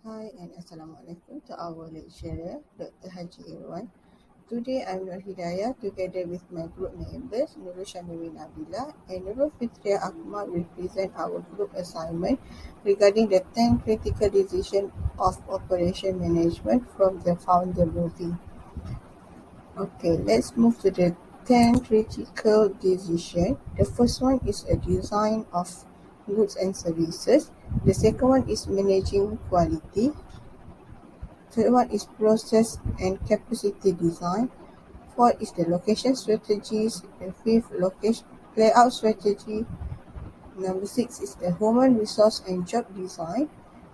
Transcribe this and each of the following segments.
Hi and Assalamualaikum to our lecturer, Dr. Haji Irwan. Today I'm Nur Hidayah together with my group members Nurul Shamimi Nabila and Nurul Fitria Akmal will present our group assignment regarding the 10 critical decisions of operation management from the founder movie. Okay, let's move to the 10 critical decisions. The first one is a design of goods and services. The second one is managing quality. Third one is process and capacity design. Fourth is the location strategies. The fifth, location layout strategy. Number six is the human resource and job design.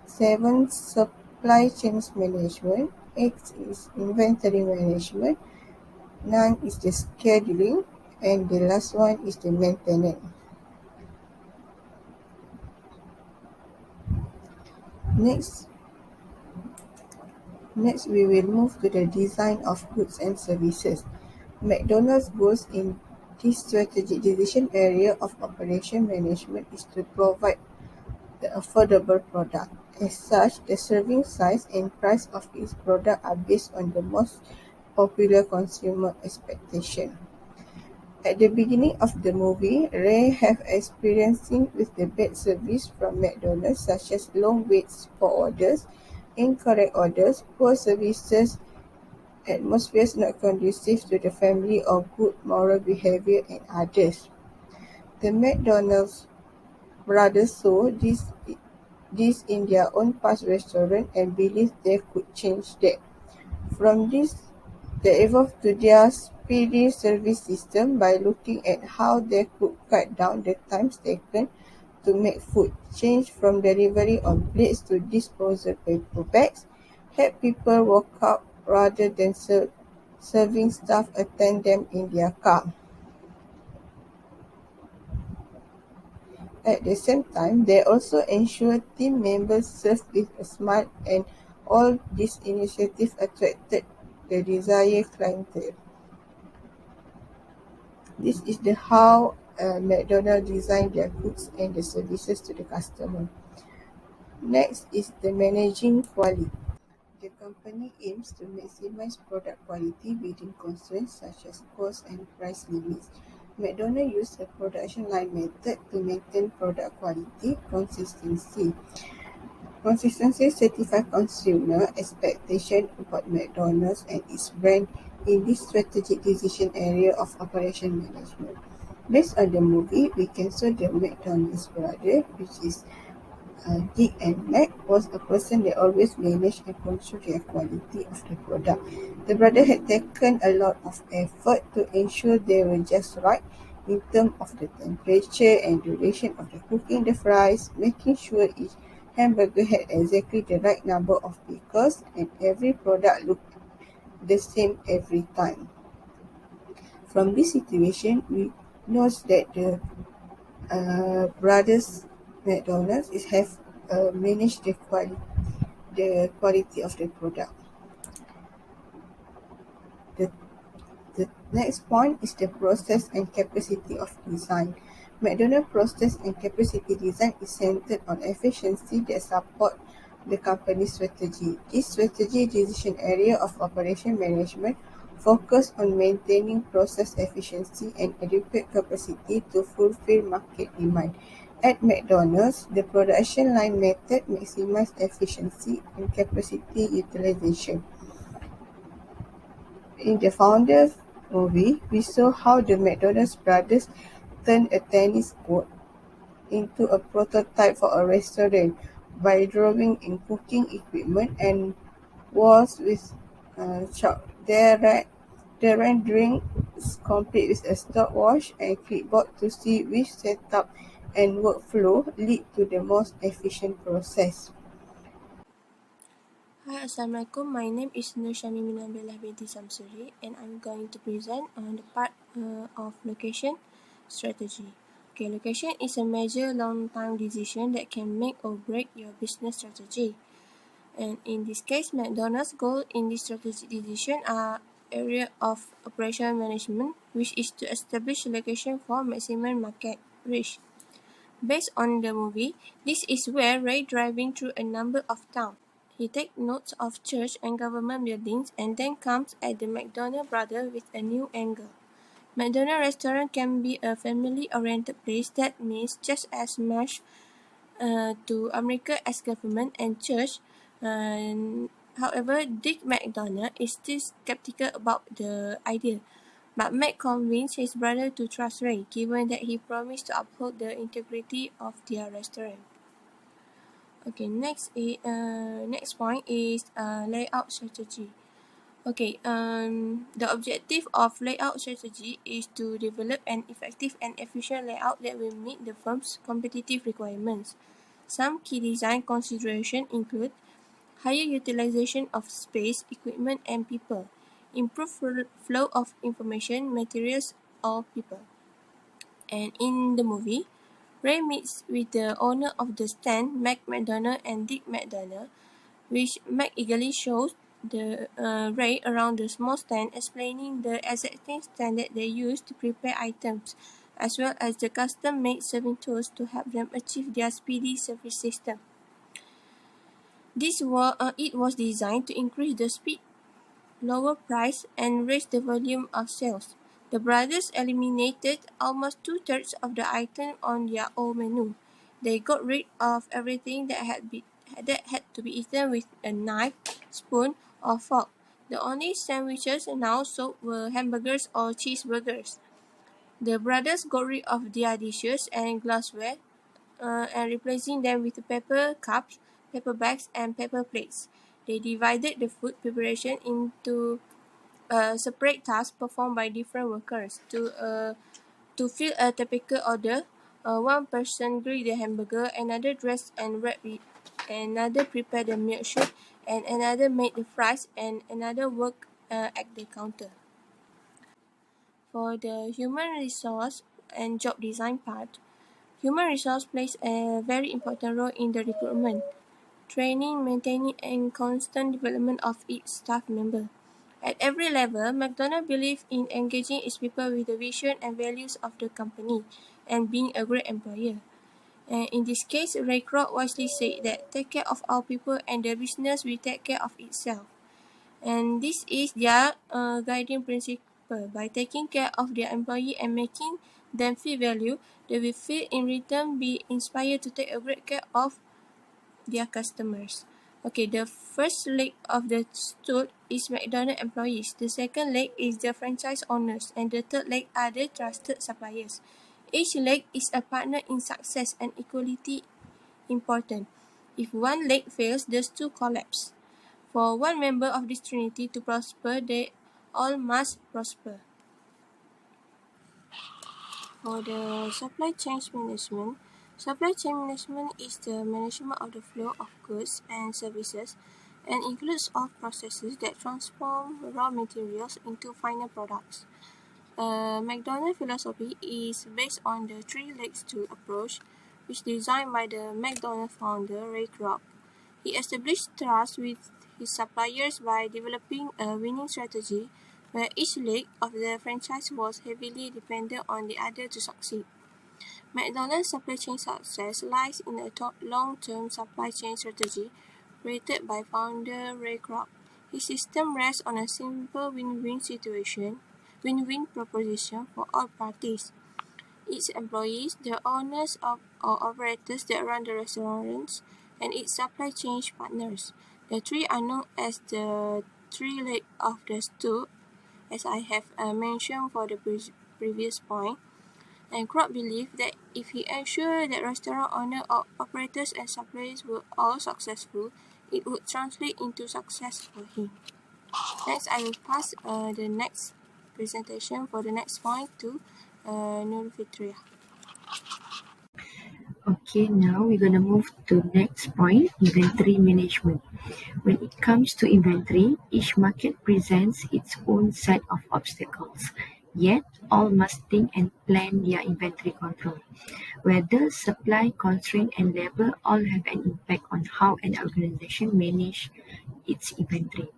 Seven, supply chains management. Eight is inventory management. Nine is the scheduling. And the last one is the maintenance. Next, Next, we will move to the design of goods and services. McDonald's goals in this strategic decision area of operation management is to provide the affordable product. As such, the serving size and price of its product are based on the most popular consumer expectation. At the beginning of the movie, Ray have experiencing with the bad service from McDonald's such as long waits for orders, incorrect orders, poor services, atmospheres not conducive to the family or good moral behavior and others. The McDonald's brothers saw this in their own past restaurant and believed they could change that. From this, they evolved to their speedy service system by looking at how they could cut down the times taken to make food, change from delivery on plates to disposable paper bags, help people walk out rather than serving staff attend them in their car. At the same time, they also ensure team members serve with a smile and all these initiatives attracted the desired clientele. This is the how McDonald's design their goods and the services to the customer. Next is the managing quality. The company aims to maximize product quality within constraints such as cost and price limits. McDonald's uses a production line method to maintain product quality consistency. Consistency certifies consumer expectation about McDonald's and its brand in this strategic decision area of operation management. Based on the movie, we can show the McDonald's brother, which is Dick and Mac, was a person that always managed and controlled the quality of the product. The brother had taken a lot of effort to ensure they were just right in terms of the temperature and duration of the cooking the fries, making sure each hamburger had exactly the right number of pickles and every product looked the same every time. From this situation, we note that the brothers McDonald's is have managed the quality of the product. The, the next point is the process and capacity of design. McDonald's process and capacity design is centered on efficiency that support the company's strategy. This strategy decision area of operation management focus on maintaining process efficiency and adequate capacity to fulfill market demand. At McDonald's, the production line method maximizes efficiency and capacity utilization. In the Founders movie, we saw how the McDonald's brothers turned a tennis court into a prototype for a restaurant by drawing in cooking equipment and walls with chalk. Their renderings complete with a stopwatch and clipboard to see which setup and workflow lead to the most efficient process. Hi, Assalamualaikum. My name is Nur Shamimi Nabila binti Samsuri and I'm going to present on the part of location strategy. Okay, location is a major long-term decision that can make or break your business strategy. And in this case, McDonald's goal in this strategic decision are area of operation management, which is to establish location for maximum market reach. Based on the movie, this is where Ray driving through a number of towns He takes notes of church and government buildings and then comes at the McDonald brothers with a new angle. McDonald restaurant can be a family-oriented place that means just as much to America as government and church. However, Dick McDonald is still skeptical about the idea, but Mac convinced his brother to trust Ray, given that he promised to uphold the integrity of their restaurant. Okay, next point is layout strategy. Okay, the objective of layout strategy is to develop an effective and efficient layout that will meet the firm's competitive requirements. Some key design considerations include higher utilization of space, equipment, and people, improved flow of information, materials, or people. And in the movie, Ray meets with the owner of the stand, Mac McDonald and Dick McDonald, which Mac eagerly shows the Ray around the small stand, explaining the exacting standard they use to prepare items, as well as the custom-made serving tools to help them achieve their speedy service system. It was designed to increase the speed, lower price, and raise the volume of sales. The brothers eliminated almost two-thirds of the items on their old menu. They got rid of everything that had to be eaten with a knife, spoon, or fork. The only sandwiches now sold were hamburgers or cheeseburgers. The brothers got rid of their dishes and glassware and replacing them with paper cups, paper bags, and paper plates. They divided the food preparation into separate tasks performed by different workers. To fill a typical order, one person grilled the hamburger, another dressed and wrapped it, another prepared the milkshake, and another made the fries, and another worked at the counter. For the human resource and job design part, human resource plays a very important role in the recruitment, training, maintaining, and constant development of its staff member. At every level, McDonald believes in engaging its people with the vision and values of the company and being a great employer. And in this case, Ray Kroc wisely said that take care of our people and the business will take care of itself. And this is their guiding principle. By taking care of their employee and making them feel valued, they will feel in return be inspired to take a great care of their customers. Okay, the first leg of the stool is McDonald employees. The second leg is the franchise owners, and the third leg are the trusted suppliers. Each leg is a partner in success and equality important. If one leg fails, the stool collapse. For one member of this trinity to prosper, they all must prosper. For the supply chain management is the management of the flow of goods and services and includes all processes that transform raw materials into final products. McDonald philosophy is based on the three legs to approach, which designed by the McDonald founder Ray Kroc. He established trust with his suppliers by developing a winning strategy where each leg of the franchise was heavily dependent on the other to succeed. McDonald's supply chain success lies in a long-term supply chain strategy created by founder Ray Kroc. His system rests on a simple win-win proposition for all parties. Its employees, the owners of or operators that run the restaurants, and its supply chain partners. The three are known as the three legs of the stool, as I have mentioned for the previous point. And Kroc believed that if he ensured that restaurant owners, operators, and suppliers were all successful, it would translate into success for him. Next, I will pass the next presentation for the next point to Nur Fitria. Okay, now we're going to move to next point, inventory management. When it comes to inventory, each market presents its own set of obstacles. Yet, all must think and plan their inventory control. Weather, supply, constraint, and labor all have an impact on how an organization manages its inventory.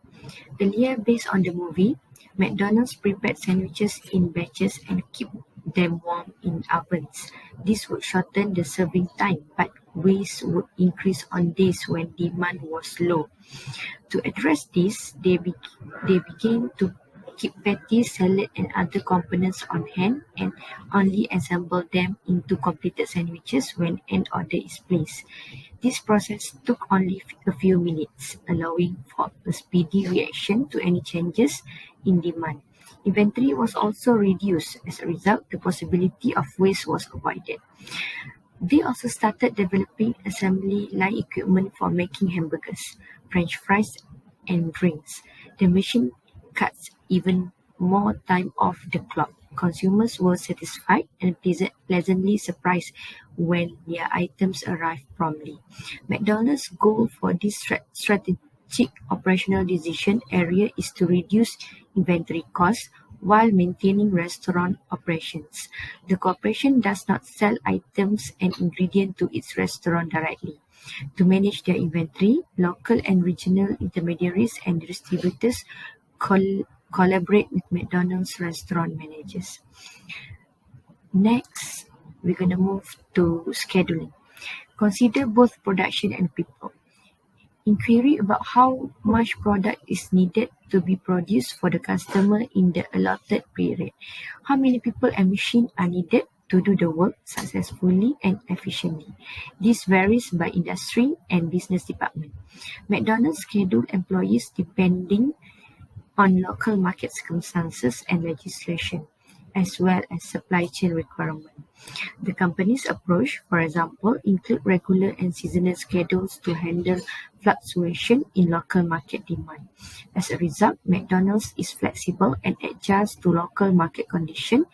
Earlier, based on the movie, McDonald's prepared sandwiches in batches and keep them warm in ovens. This would shorten the serving time, but waste would increase on days when demand was low. To address this, they began to keep patties, salad, and other components on hand and only assemble them into completed sandwiches when an order is placed. This process took only a few minutes, allowing for a speedy reaction to any changes in demand. Inventory was also reduced. As a result, the possibility of waste was avoided. They also started developing assembly line equipment for making hamburgers, French fries, and drinks. The machine cuts even more time off the clock. Consumers were satisfied and pleasantly surprised when their items arrived promptly. McDonald's goal for this strategic operational decision area is to reduce inventory costs while maintaining restaurant operations. The corporation does not sell items and ingredients to its restaurant directly. To manage their inventory, local and regional intermediaries and distributors collaborate with McDonald's restaurant managers. Next, we're going to move to scheduling. Consider both production and people. Inquiry about how much product is needed to be produced for the customer in the allotted period. How many people and machines are needed to do the work successfully and efficiently. This varies by industry and business department. McDonald's schedule employees depending on local market circumstances and legislation, as well as supply chain requirements. The company's approach, for example, include regular and seasonal schedules to handle fluctuation in local market demand. As a result, McDonald's is flexible and adjusts to local market conditions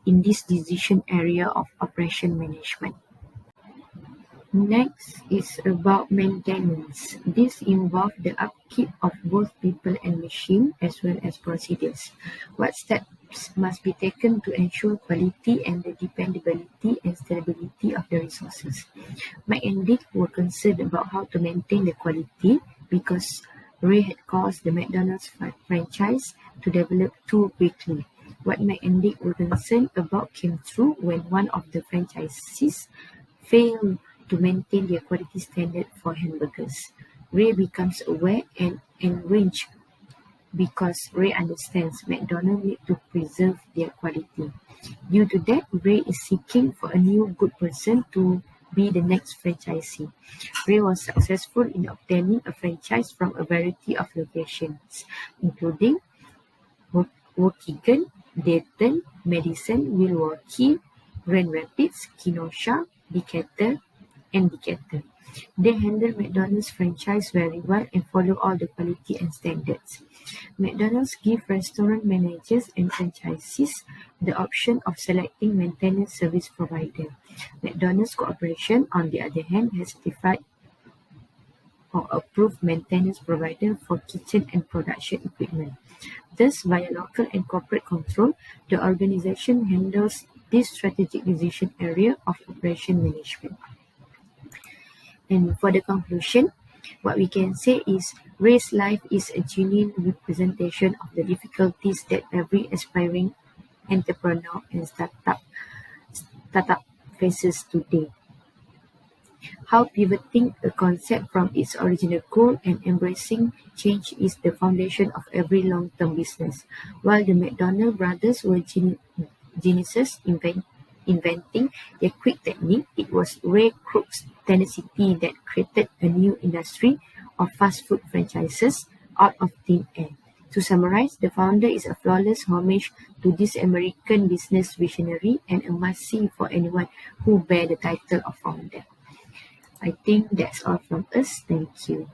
in this decision area of operation management. Next is about maintenance. This involves the upkeep of both people and machine as well as procedures. What steps must be taken to ensure quality and the dependability and stability of the resources? Mike and Dick were concerned about how to maintain the quality because Ray had caused the McDonald's franchise to develop too quickly. What Mike and Dick were concerned about came true when one of the franchisees failed to maintain their quality standard for hamburgers. Ray becomes aware and enraged because Ray understands McDonald's need to preserve their quality. Due to that, Ray is seeking for a new good person to be the next franchisee. Ray was successful in obtaining a franchise from a variety of locations, including Waukegan, Dayton, Madison, Milwaukee, Grand Rapids, Kenosha, Decatur, and Decatur. They handle McDonald's franchise very well and follow all the quality and standards. McDonald's give restaurant managers and franchisees the option of selecting maintenance service provider. McDonald's Corporation, on the other hand, has certified or approved maintenance provider for kitchen and production equipment. Thus, via local and corporate control, the organization handles this strategic decision area of operation management. And for the conclusion, what we can say is Ray's life is a genuine representation of the difficulties that every aspiring entrepreneur and startup faces today. How pivoting a concept from its original goal and embracing change is the foundation of every long-term business. While the McDonald brothers were geniuses inventing their quick technique, it was Ray Kroc's tenacity that created a new industry of fast food franchises out of thin air. To summarize, the founder is a flawless homage to this American business visionary and a must-see for anyone who bear the title of founder. I think that's all from us. Thank you.